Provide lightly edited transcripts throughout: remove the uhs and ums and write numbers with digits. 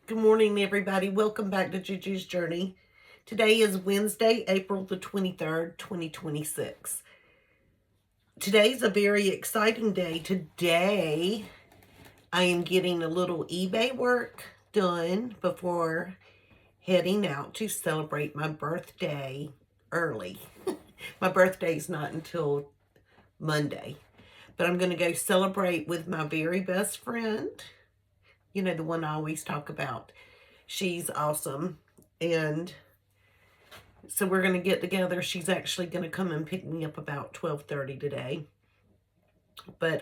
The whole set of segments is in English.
Good morning, everybody. Welcome back to Juju's Journey. Today is Wednesday, April the 23rd, 2026. Today's a very exciting day. Today, I am getting a little eBay work done before heading out to celebrate my birthday early. My birthday's not until Monday, but I'm going to go celebrate with my very best friend. You know, the one I always talk about. She's awesome. And so we're going to get together. She's actually going to come and pick me up about 12:30 today. But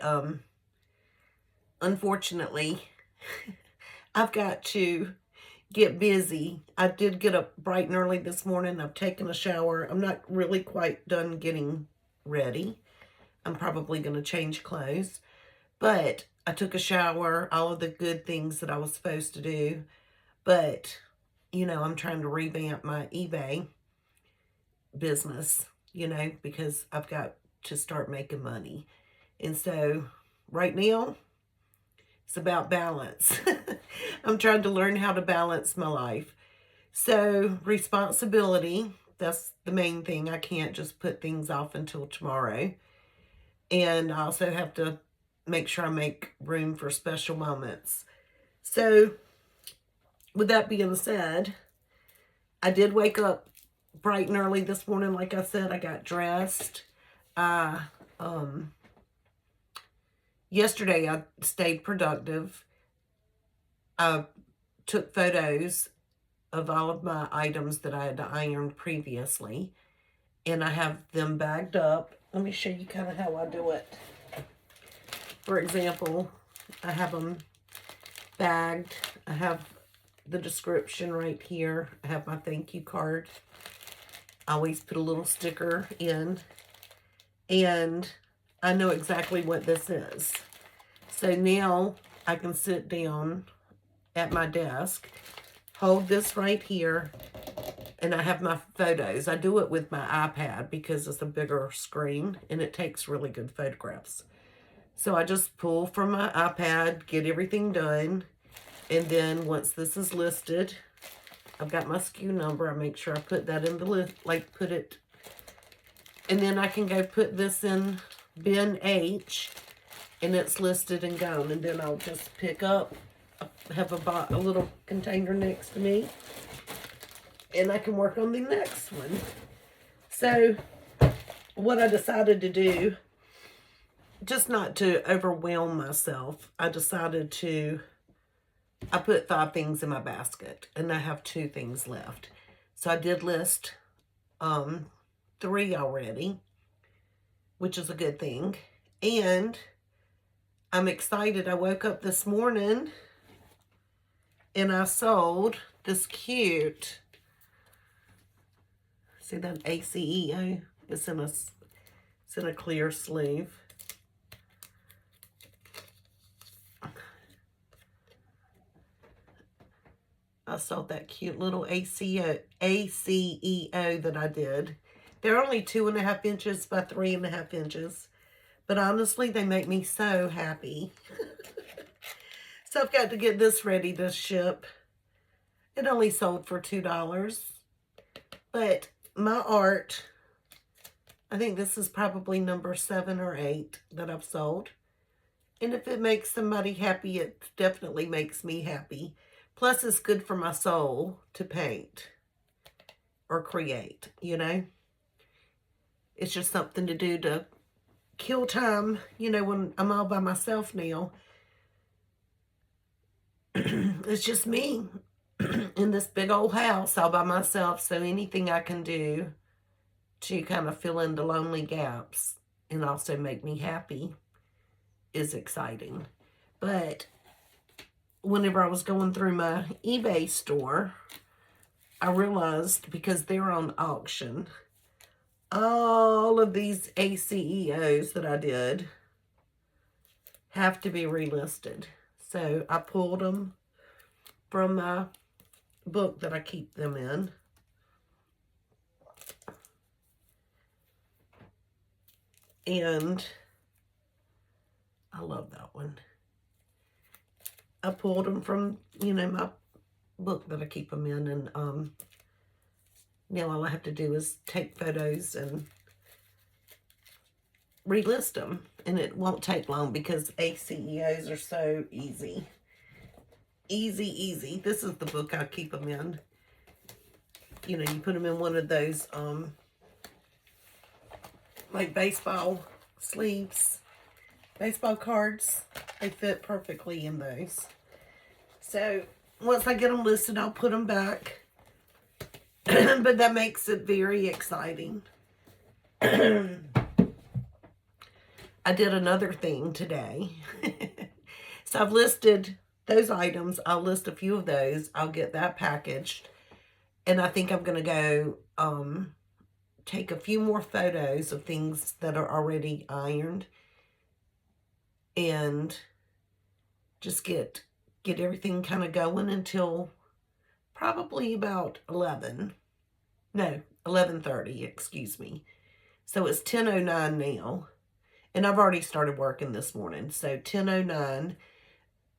unfortunately, I've got to get busy. I did get up bright and early this morning. I've taken a shower. I'm not really quite done getting ready. I'm probably going to change clothes. But I took a shower, all of the good things that I was supposed to do. But, you know, I'm trying to revamp my eBay business, because I've got to start making money. And so right now, it's about balance. I'm trying to learn how to balance my life. So responsibility, that's the main thing. I can't just put things off until tomorrow. And I also have to make sure I make room for special moments. So with that being said, I did wake up bright and early this morning. Like I said, I got dressed. Yesterday I stayed productive. I took photos of all of my items that I had ironed previously, and I have them bagged up. Let me show you kind of how I do it. For example, I have them bagged. I have the description right here. I have my thank you card. I always put a little sticker in, and I know exactly what this is. So now I can sit down at my desk, hold this right here, and I have my photos. I do it with my iPad because it's a bigger screen and it takes really good photographs. So I just pull from my iPad, get everything done, and then once this is listed, I've got my SKU number. I make sure I put that in the list, put it, and then I can go put this in bin H, and it's listed and gone. And then I'll just pick up, have a little container next to me, and I can work on the next one. So what I decided to do, just not to overwhelm myself, I put 5 things in my basket, and I have 2 things left. So I did list 3 already, which is a good thing. And I'm excited. I woke up this morning and I sold this cute, see that ACEO? It's in a clear sleeve. I sold that cute little ACEO that I did. They're only 2.5 inches by 3.5 inches. But honestly, they make me so happy. So I've got to get this ready to ship. It only sold for $2. But my art, I think this is probably number 7 or 8 that I've sold. And if it makes somebody happy, it definitely makes me happy. Plus, it's good for my soul to paint or create, It's just something to do to kill time, when I'm all by myself now. It's just me in this big old house all by myself. So anything I can do to kind of fill in the lonely gaps and also make me happy is exciting. But whenever I was going through my eBay store, I realized, because they're on auction, all of these ACEOs that I did have to be relisted. So I pulled them from my book that I keep them in. And I love that one. I pulled them from, my book that I keep them in, and now all I have to do is take photos and relist them, and it won't take long because ACEOs are so easy. Easy. This is the book I keep them in. You know, you put them in one of those, like baseball sleeves, baseball cards. They fit perfectly in those. So, once I get them listed, I'll put them back. But that makes it very exciting. I did another thing today. So I've listed those items. I'll list a few of those. I'll get that packaged. And I think I'm going to go take a few more photos of things that are already ironed. And just get everything kind of going until probably about 11:30, excuse me. So it's 10:09 now. And I've already started working this morning. So 10:09,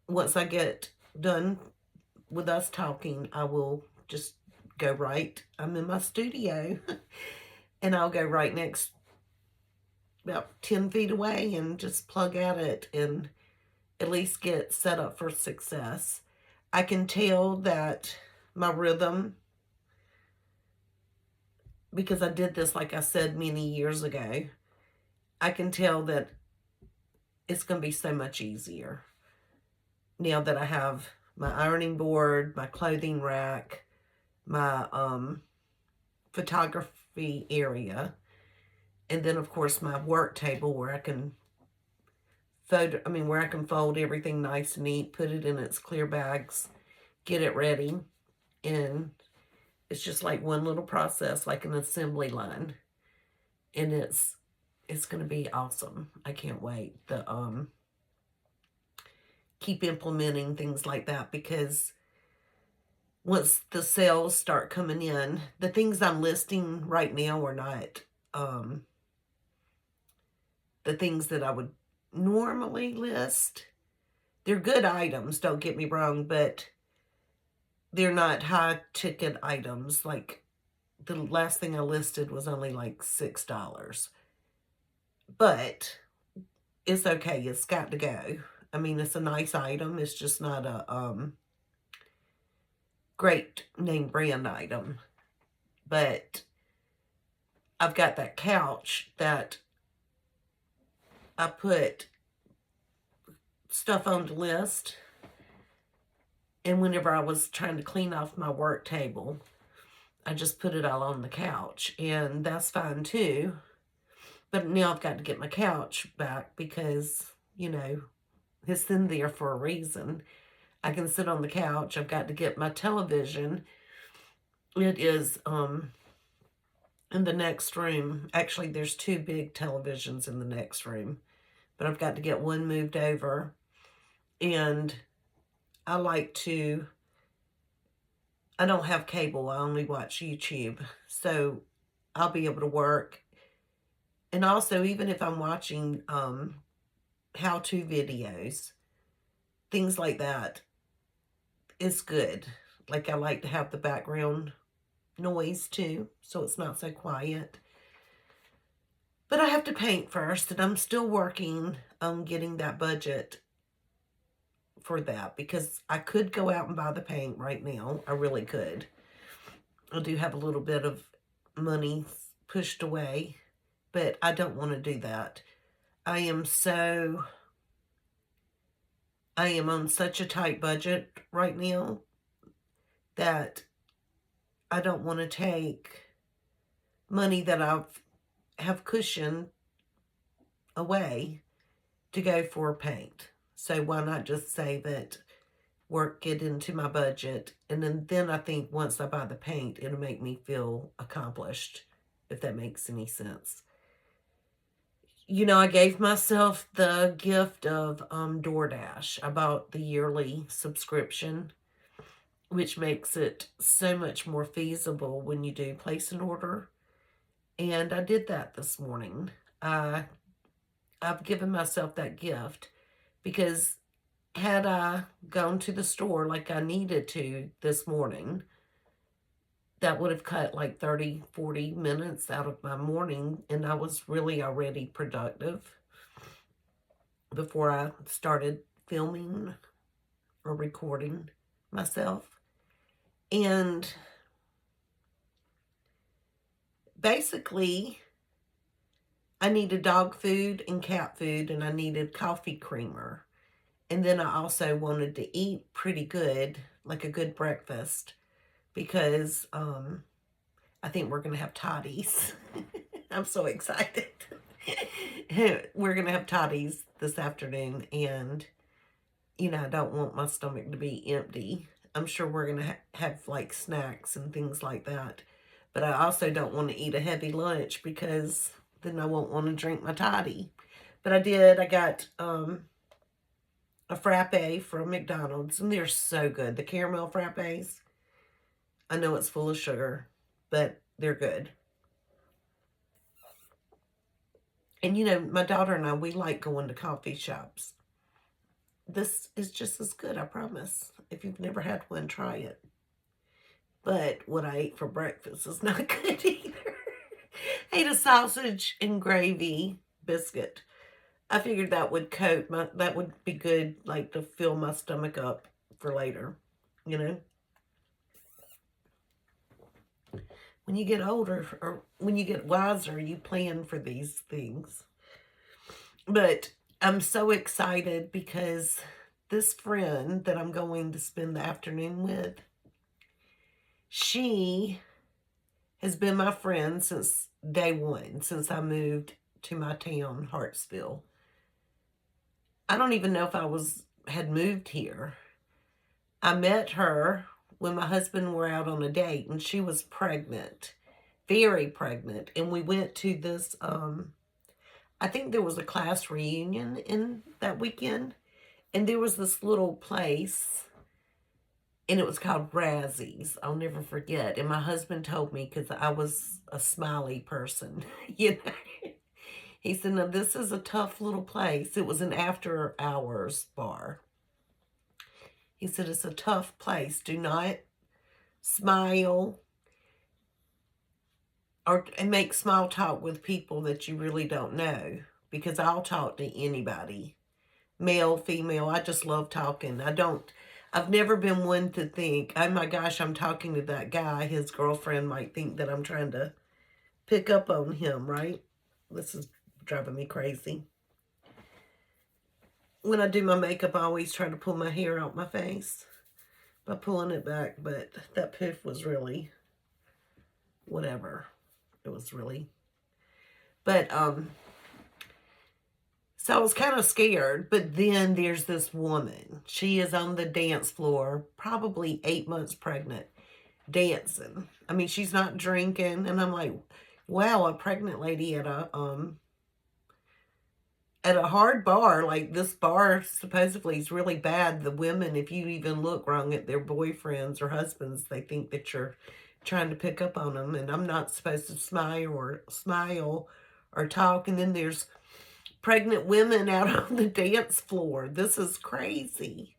once I get done with us talking, I will just go right. I'm in my studio. And I'll go right next, about 10 feet away, and just plug at it and at least get set up for success. I can tell that my rhythm, because I did this, like I said, many years ago, I can tell that it's going to be so much easier now that I have my ironing board, my clothing rack, my photography area, and then of course my work table where I can fold everything nice and neat, put it in its clear bags, get it ready, and it's just like one little process, like an assembly line, and it's going to be awesome. I can't wait to keep implementing things like that, because once the sales start coming in, the things I'm listing right now are not the things that I would normally list. They're good items, don't get me wrong, but they're not high ticket items. Like the last thing I listed was only like $6. But it's okay. It's got to go. I mean, it's a nice item. It's just not a great name brand item. But I've got that couch that I put stuff on the list. And whenever I was trying to clean off my work table, I just put it all on the couch. And that's fine too. But now I've got to get my couch back because, you know, it's in there for a reason. I can sit on the couch. I've got to get my television. It is in the next room. Actually, there's 2 big televisions in the next room. But I've got to get one moved over. And I don't have cable. I only watch YouTube. So I'll be able to work. And also, even if I'm watching how-to videos, things like that, it's good. Like, I like to have the background noise too, so it's not so quiet. But I have to paint first, and I'm still working on getting that budget for that, because I could go out and buy the paint right now. I really could. I do have a little bit of money pushed away, but I don't want to do that. I am on such a tight budget right now that I don't want to take money that have cushioned away to go for paint. So why not just save it, get into my budget, and then I think once I buy the paint, it'll make me feel accomplished, if that makes any sense. You know, I gave myself the gift of DoorDash. I bought the yearly subscription, which makes it so much more feasible when you do place an order. And I did that this morning. I've given myself that gift because Had I gone to the store like I needed to this morning, that would have cut like 30, 40 minutes out of my morning, and I was really already productive before I started filming or recording myself. And basically, I needed dog food and cat food, and I needed coffee creamer. And then I also wanted to eat pretty good, like a good breakfast, because I think we're going to have toddies. I'm so excited. We're going to have toddies this afternoon, and, I don't want my stomach to be empty. I'm sure we're going to have like snacks and things like that. But I also don't want to eat a heavy lunch because then I won't want to drink my toddy. But I got a frappe from McDonald's, and they're so good. The caramel frappes, I know it's full of sugar, but they're good. And my daughter and I, we like going to coffee shops. This is just as good, I promise. If you've never had one, try it. But what I ate for breakfast is not good either. I ate a sausage and gravy biscuit. I figured that would that would be good, like to fill my stomach up for later, you know? When you get older or when you get wiser, you plan for these things. But I'm so excited because this friend that I'm going to spend the afternoon with, she has been my friend since day one, since I moved to my town, Hartsville. I don't even know if I had moved here. I met her when my husband were out on a date, and she was pregnant, very pregnant. And we went to this, I think there was a class reunion in that weekend. And there was this little place, and it was called Razzie's. I'll never forget. And my husband told me, because I was a smiley person, He said, "Now, this is a tough little place." It was an after-hours bar. He said, "It's a tough place. Do not smile and make small talk with people that you really don't know, because I'll talk to anybody, male, female. I just love talking. I've never been one to think, oh my gosh, I'm talking to that guy. His girlfriend might think that I'm trying to pick up on him, right? This is driving me crazy. When I do my makeup, I always try to pull my hair out my face by pulling it back, but that poof was really whatever. It was really, but, so I was kind of scared, but then there's this woman. She is on the dance floor, probably 8 months pregnant, dancing. I mean, she's not drinking, and I'm like, wow, a pregnant lady at a hard bar. Like, this bar supposedly is really bad. The women, if you even look wrong at their boyfriends or husbands, they think that you're trying to pick up on them, and I'm not supposed to smile or talk. And then there's pregnant women out on the dance floor. This is crazy.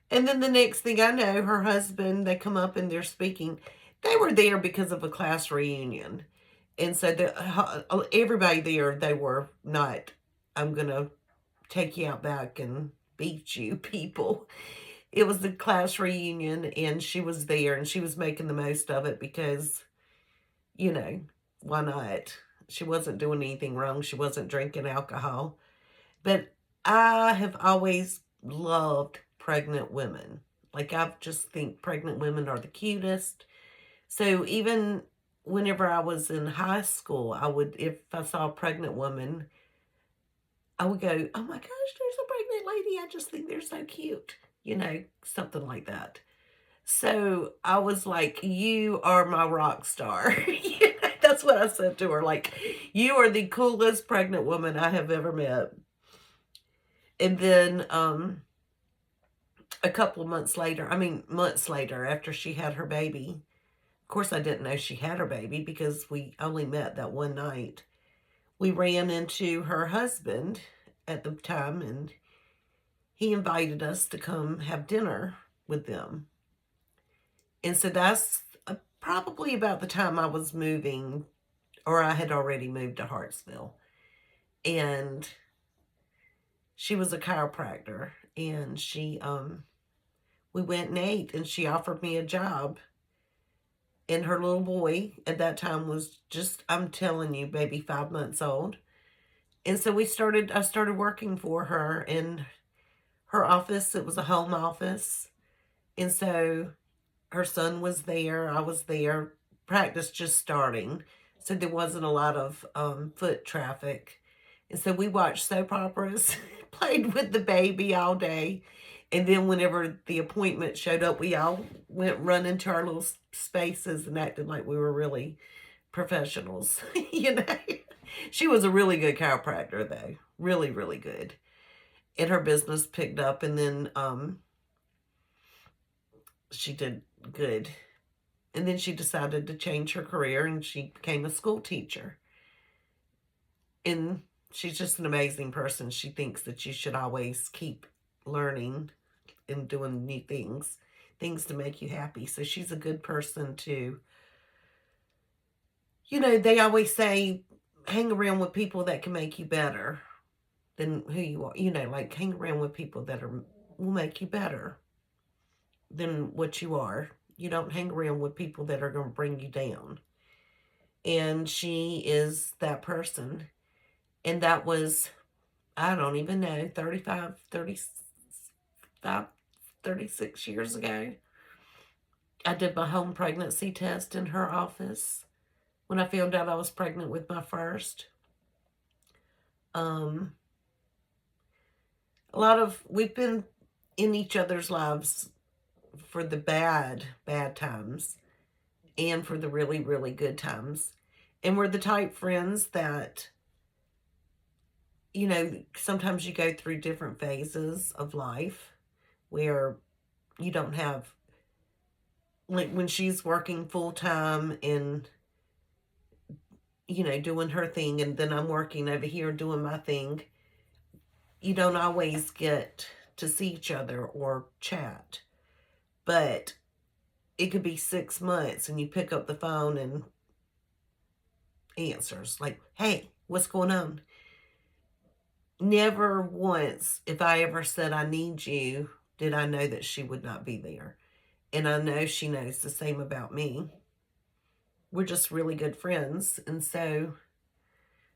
And then the next thing I know, her husband, they come up and they're speaking. They were there because of a class reunion. And so everybody there, they were not, I'm going to take you out back and beat you people. It was the class reunion, and she was there, and she was making the most of it because, why not? She wasn't doing anything wrong. She wasn't drinking alcohol. But I have always loved pregnant women. Like, I just think pregnant women are the cutest. So even whenever I was in high school, if I saw a pregnant woman, I would go, oh my gosh, there's a pregnant lady. I just think they're so cute. Something like that. So I was like, you are my rock star. That's what I said to her. Like, you are the coolest pregnant woman I have ever met. And then a couple of months later, after she had her baby, of course I didn't know she had her baby because we only met that one night. We ran into her husband at the time, and he invited us to come have dinner with them. And so that's probably about the time I was moving, or I had already moved to Hartsville. And she was a chiropractor, and we went and ate, and she offered me a job. And her little boy at that time was just, I'm telling you, baby, 5 months old. And so I started working for her in her office. It was a home office. And so her son was there. I was there. Practice just starting. So there wasn't a lot of foot traffic. And so we watched soap operas, played with the baby all day. And then whenever the appointment showed up, we all went running to our little spaces and acted like we were really professionals, you know. She was a really good chiropractor, though. Really, really good. And her business picked up, and then she did good. And then she decided to change her career, and she became a school teacher. And she's just an amazing person. She thinks that you should always keep learning and doing new things to make you happy. So she's a good person to, they always say, hang around with people that can make you better than who you are. Like hang around with people that will make you better than what you are. You don't hang around with people that are going to bring you down. And she is that person. And that was, I don't even know, 36 years ago. I did my home pregnancy test in her office when I found out I was pregnant with my first. We've been in each other's lives for the bad times and for the really, really good times. And we're the type friends that, sometimes you go through different phases of life where you don't have, like when she's working full time and, doing her thing, and then I'm working over here doing my thing, you don't always get to see each other or chat. But it could be 6 months and you pick up the phone and answers like, hey, what's going on? Never once, if I ever said I need you, did I know that she would not be there. And I know she knows the same about me. We're just really good friends. And so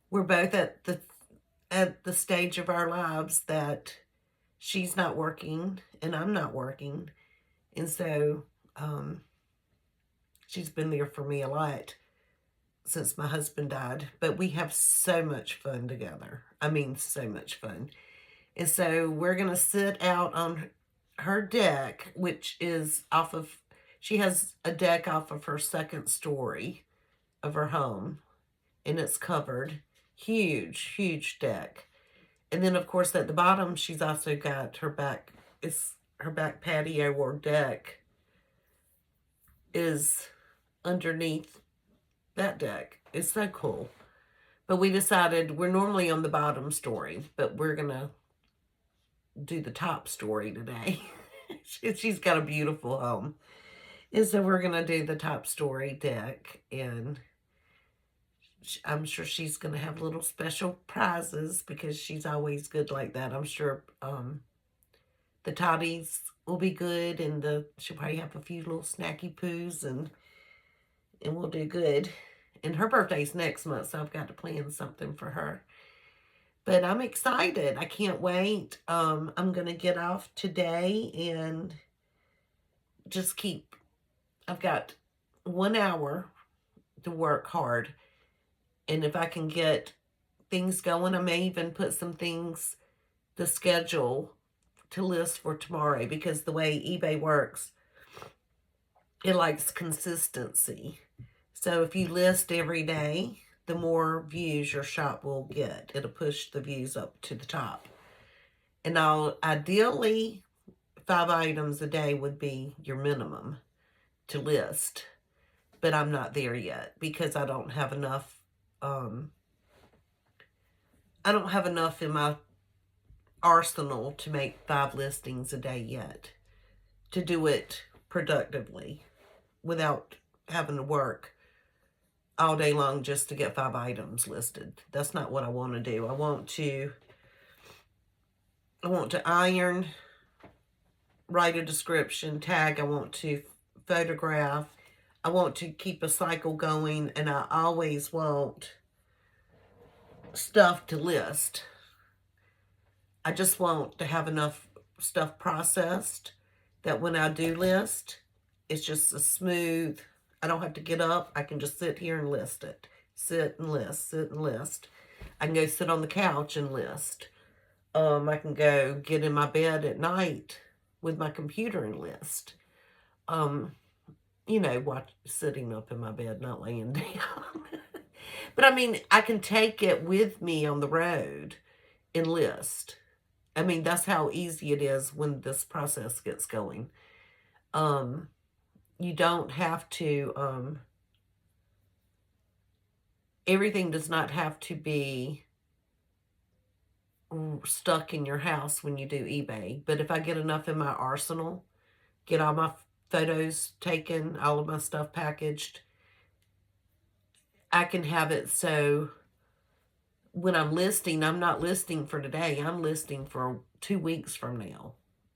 we're both at the stage of our lives that she's not working and I'm not working. And so she's been there for me a lot since my husband died. But we have so much fun together. I mean, so much fun. And so we're going to sit out on her deck, which is she has a deck off of her second story of her home. And it's covered. Huge, huge deck. And then, of course, at the bottom, she's also got her back patio or deck is underneath that deck. It's so cool. But we decided we're normally on the bottom story, but we're going to do the top story today. She's got a beautiful home. And so we're going to do the top story deck, and I'm sure she's going to have little special prizes because she's always good like that. I'm sure the toddies will be good, and she'll probably have a few little snacky poos, and we'll do good. And her birthday's next month, so I've got to plan something for her. But I'm excited. I can't wait. I'm going to get off today and just I've got 1 hour to work hard. And if I can get things going, I may even put some things to schedule to list for tomorrow, because the way eBay works, it likes consistency. So if you list every day, the more views your shop will get. It'll push the views up to the top. And ideally, 5 items a day would be your minimum to list. But I'm not there yet because I don't have enough. I don't have enough in my arsenal to make 5 listings a day yet, to do it productively without having to work all day long just to get 5 items listed. That's not what I want to do. I want to iron, write a description, tag, I want to photograph, I want to keep a cycle going, and I always want stuff to list. I just want to have enough stuff processed that when I do list, it's just a smooth, I don't have to get up, I can just sit here and list it. Sit and list, sit and list. I can go sit on the couch and list. I can go get in my bed at night with my computer and list. Sitting up in my bed, not laying down. But I mean, I can take it with me on the road and list. I mean, that's how easy it is when this process gets going. You don't have to, everything does not have to be stuck in your house when you do eBay. But if I get enough in my arsenal, get all my photos taken, all of my stuff packaged, I can have it so when I'm listing, I'm not listing for today. I'm listing for 2 weeks from now.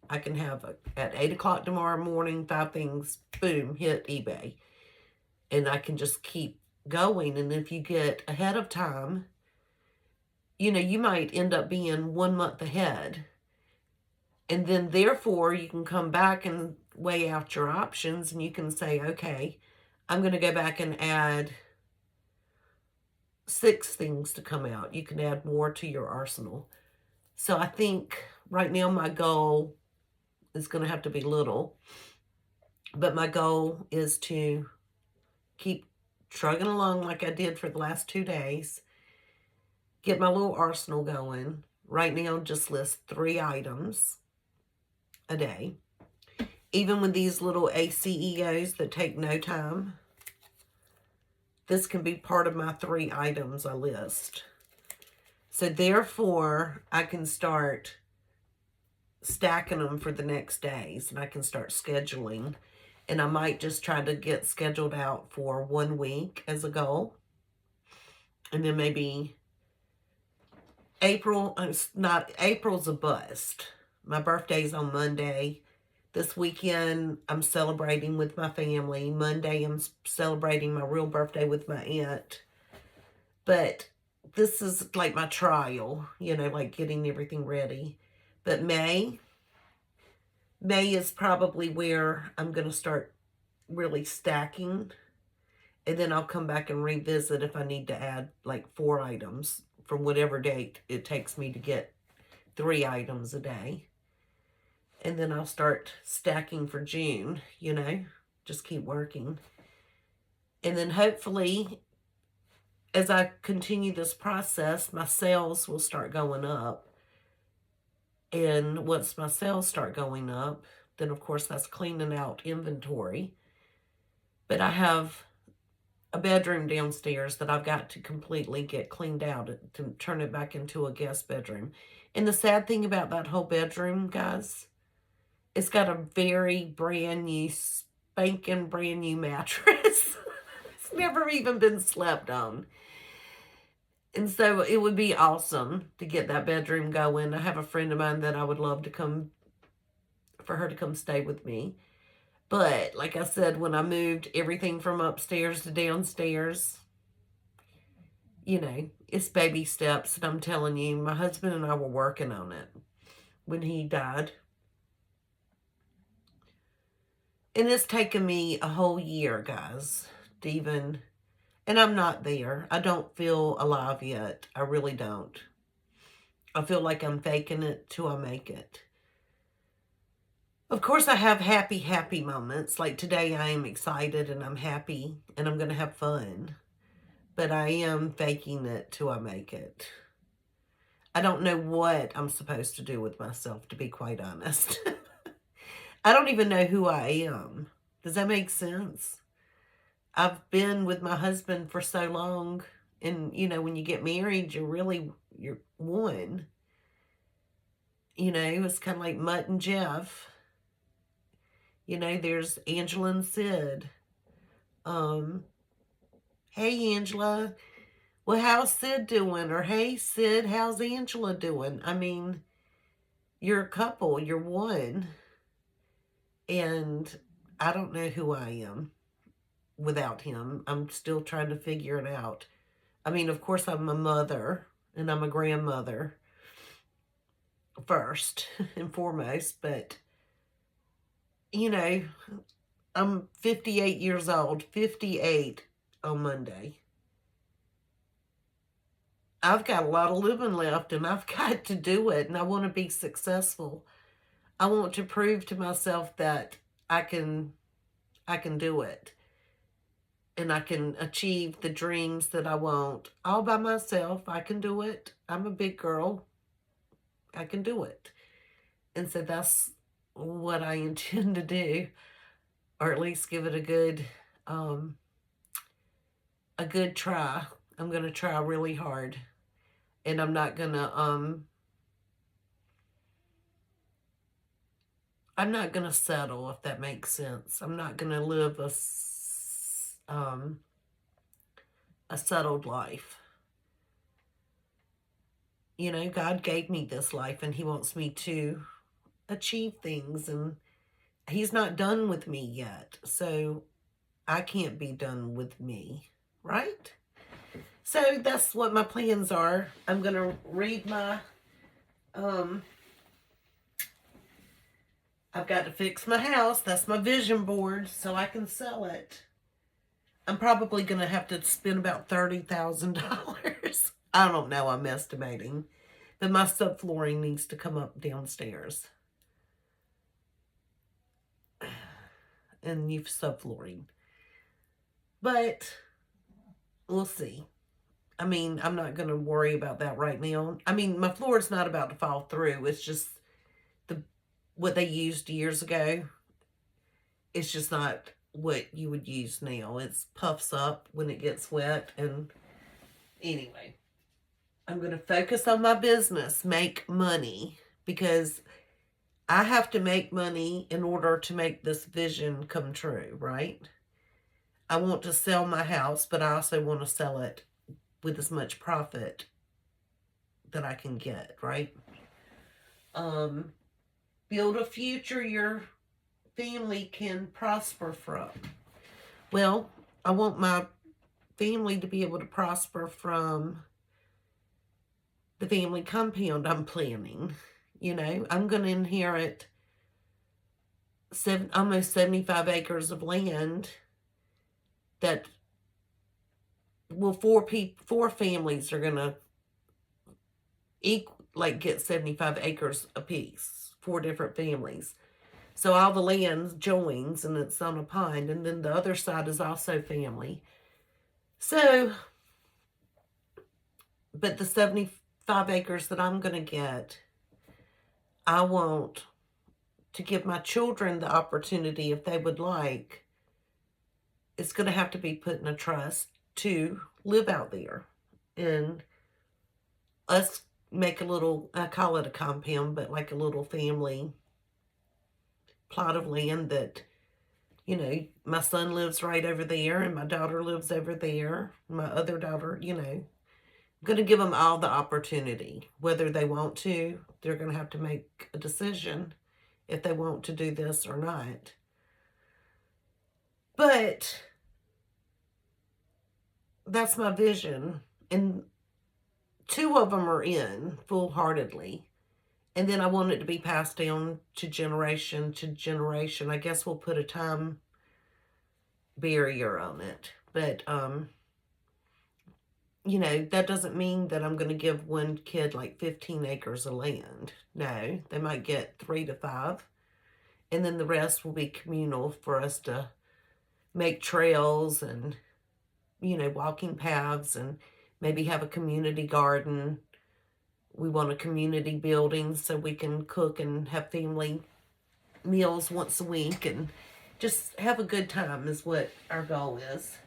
I can have at 8 o'clock tomorrow morning, 5 things, boom, hit eBay. And I can just keep going. And if you get ahead of time, you might end up being 1 month ahead. And then therefore you can come back and weigh out your options, and you can say, okay, I'm going to go back and add 6 things to come out. You can add more to your arsenal. So I think right now my goal is going to have to be little, but my goal is to keep trugging along like I did for the last 2 days, get my little arsenal going. Right now, just list 3 items a day. Even with these little ACEOs that take no time, this can be part of my 3 items I list. So therefore, I can start stacking them for the next days, and I can start scheduling. And I might just try to get scheduled out for 1 week as a goal. And then maybe April's a bust. My birthday's on Monday. This weekend, I'm celebrating with my family. Monday, I'm celebrating my real birthday with my aunt. But this is like my trial, like getting everything ready. But May is probably where I'm going to start really stacking. And then I'll come back and revisit if I need to add like 4 items from whatever date it takes me to get 3 items a day. And then I'll start stacking for June, just keep working. And then hopefully, as I continue this process, my sales will start going up. And once my sales start going up, then of course that's cleaning out inventory. But I have a bedroom downstairs that I've got to completely get cleaned out to turn it back into a guest bedroom. And the sad thing about that whole bedroom, guys, it's got a very brand new, spanking brand new mattress. It's never even been slept on. And so it would be awesome to get that bedroom going. I have a friend of mine that I would love for her to come stay with me. But like I said, when I moved everything from upstairs to downstairs, it's baby steps. And I'm telling you, my husband and I were working on it when he died. And it's taken me a whole year, guys, to even, and I'm not there. I don't feel alive yet. I really don't. I feel like I'm faking it till I make it. Of course, I have happy moments. Like today, I am excited and I'm happy and I'm going to have fun. But I am faking it till I make it. I don't know what I'm supposed to do with myself, to be quite honest. I don't even know who I am. Does that make sense? I've been with my husband for so long. And, when you get married, you're one. You know, it's kind of like Mutt and Jeff. You know, there's Angela and Sid. Um, hey, Angela. Well, how's Sid doing? Or hey, Sid, how's Angela doing? I mean, you're a couple, you're one. And I don't know who I am without him. I'm still trying to figure it out. I mean, of course, I'm a mother and I'm a grandmother first and foremost, but, you know, I'm 58 years old, 58 on Monday. I've got a lot of living left and I've got to do it and I want to be successful. I want to prove to myself that I can do it and I can achieve the dreams that I want all by myself. I can do it. I'm a big girl. I can do it. And so that's what I intend to do, or at least give it a good try. I'm going to try really hard. And I'm not going to settle, if that makes sense. I'm not going to live a settled life. You know, God gave me this life and he wants me to achieve things, and he's not done with me yet. So I can't be done with me, right? So that's what my plans are. I'm going to read my I've got to fix my house. That's my vision board so I can sell it. I'm probably going to have to spend about $30,000. I don't know, I'm estimating. But my subflooring needs to come up downstairs. And new subflooring. But we'll see. I mean, I'm not going to worry about that right now. I mean, my floor is not about to fall through. It's just what they used years ago. It's just not what you would use now. It puffs up when it gets wet. And anyway, I'm going to focus on my business, make money, because I have to make money in order to make this vision come true, right? I want to sell my house, but I also want to sell it with as much profit that I can get, right? Build a future your family can prosper from. Well, I want my family to be able to prosper from the family compound I'm planning. You know, I'm going to inherit almost 75 acres of land that, well, four families are going to get 75 acres apiece, 4 different families. So all the land joins and it's on a pond, and then the other side is also family. So, but the 75 acres that I'm going to get, I want to give my children the opportunity, if they would like. It's going to have to be put in a trust to live out there. And us make a little, I call it a compound, but like a little family plot of land that, you know, my son lives right over there and my daughter lives over there. My other daughter, you know, I'm going to give them all the opportunity. Whether they want to, they're going to have to make a decision if they want to do this or not. But that's my vision. And 2 of them are in full-heartedly. And then I want it to be passed down to generation to generation. I guess we'll put a time barrier on it. But, you know, that doesn't mean that I'm going to give one kid like 15 acres of land. No, they might get 3 to 5. And then the rest will be communal for us to make trails and, you know, walking paths, and maybe have a community garden. We want a community building so we can cook and have family meals once a week and just have a good time is what our goal is.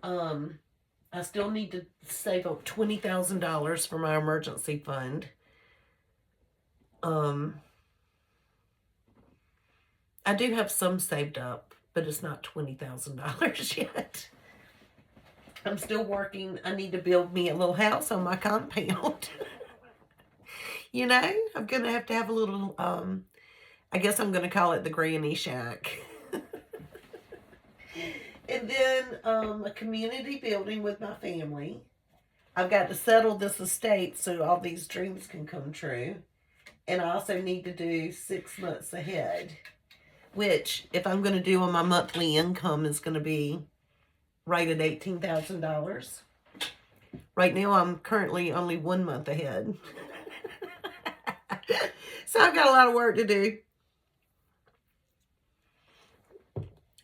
I still need to save up $20,000 for my emergency fund. I do have some saved up, but it's not $20,000 yet. I'm still working. I need to build me a little house on my compound. You know, I'm going to have a little, I guess I'm going to call it the granny shack. And then a community building with my family. I've got to settle this estate so all these dreams can come true. And I also need to do 6 months ahead, which, if I'm going to do on my monthly income, is going to be right at $18,000. Right now, I'm currently only 1 month ahead. So I've got a lot of work to do.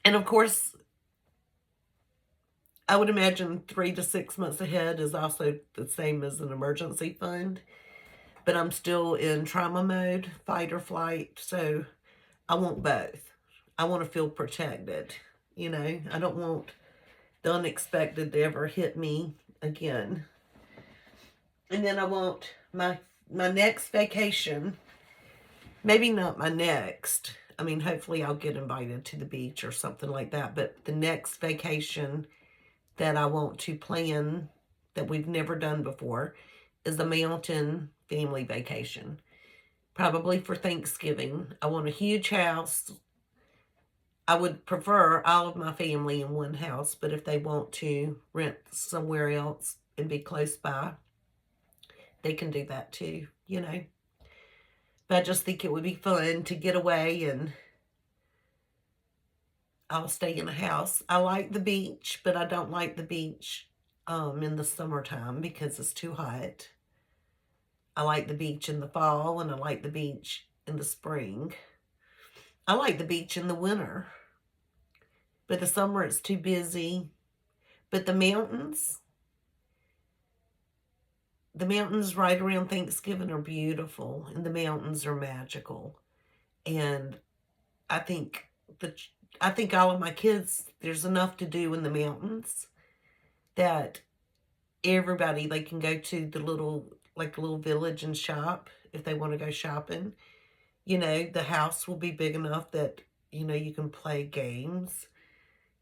And of course, I would imagine 3 to 6 months ahead is also the same as an emergency fund. But I'm still in trauma mode, fight or flight. So I want both. I want to feel protected. You know, I don't want the unexpected to ever hit me again. And then I want my next vacation. Maybe not my next. I mean, hopefully I'll get invited to the beach or something like that. But the next vacation that I want to plan that we've never done before is a mountain family vacation. Probably for Thanksgiving. I want a huge house. I would prefer all of my family in one house, but if they want to rent somewhere else and be close by, they can do that too, you know. But I just think it would be fun to get away, and I'll stay in a house. I like the beach, but I don't like the beach in the summertime because it's too hot. I like the beach in the fall, and I like the beach in the spring. I like the beach in the winter, but the summer it's too busy. But the mountains right around Thanksgiving are beautiful, and the mountains are magical. And I think all of my kids, there's enough to do in the mountains that everybody, they can go to the little village and shop if they want to go shopping. You know, the house will be big enough that, you know, you can play games.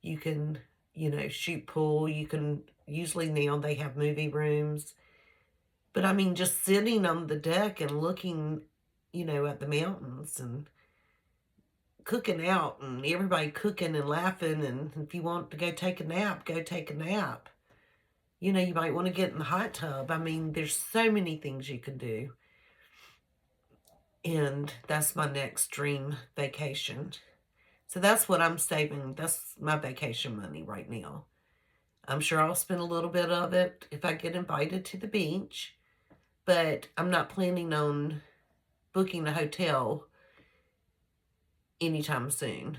You can, you know, shoot pool. You can, usually now they have movie rooms. But I mean, just sitting on the deck and looking, you know, at the mountains and cooking out and everybody cooking and laughing. And if you want to go take a nap, go take a nap. You know, you might want to get in the hot tub. I mean, there's so many things you can do. And that's my next dream vacation. So that's what I'm saving. That's my vacation money right now. I'm sure I'll spend a little bit of it if I get invited to the beach. But I'm not planning on booking a hotel anytime soon.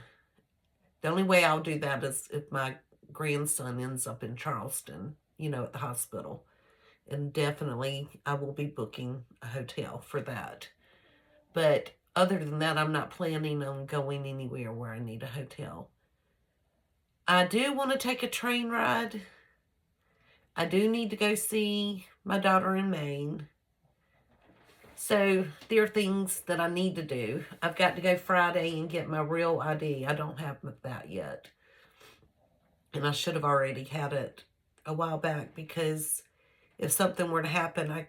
The only way I'll do that is if my grandson ends up in Charleston, you know, at the hospital. And definitely I will be booking a hotel for that. But other than that, I'm not planning on going anywhere where I need a hotel. I do want to take a train ride. I do need to go see my daughter in Maine. So there are things that I need to do. I've got to go Friday and get my real ID. I don't have that yet. And I should have already had it a while back, because if something were to happen,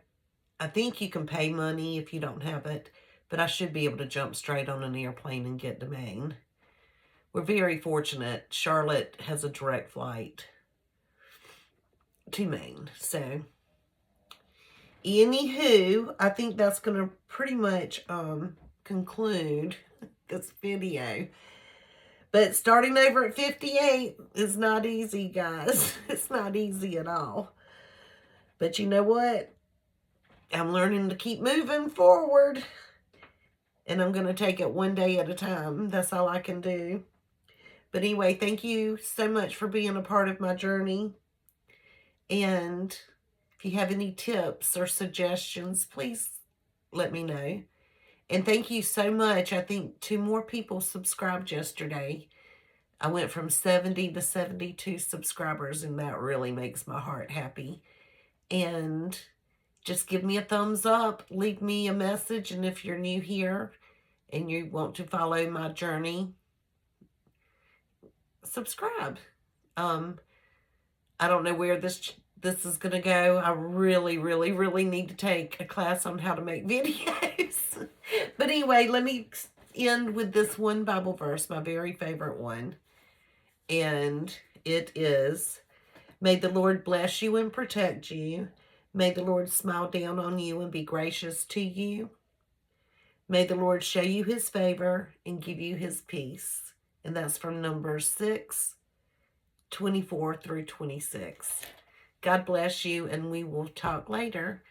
I think you can pay money if you don't have it. But I should be able to jump straight on an airplane and get to Maine. We're very fortunate. Charlotte has a direct flight to Maine. So, anywho, I think that's going to pretty much conclude this video. But starting over at 58 is not easy, guys. It's not easy at all. But you know what? I'm learning to keep moving forward. And I'm going to take it one day at a time. That's all I can do. But anyway, thank you so much for being a part of my journey. And if you have any tips or suggestions, please let me know. And thank you so much. I think 2 more people subscribed yesterday. I went from 70 to 72 subscribers, and that really makes my heart happy. And just give me a thumbs up, leave me a message, and if you're new here and you want to follow my journey, subscribe. I don't know where this is going to go. I really, really, really need to take a class on how to make videos. But anyway, let me end with this one Bible verse, my very favorite one. And it is, may the Lord bless you and protect you. May the Lord smile down on you and be gracious to you. May the Lord show you his favor and give you his peace. And that's from Numbers 6:24 through 26. God bless you, and we will talk later.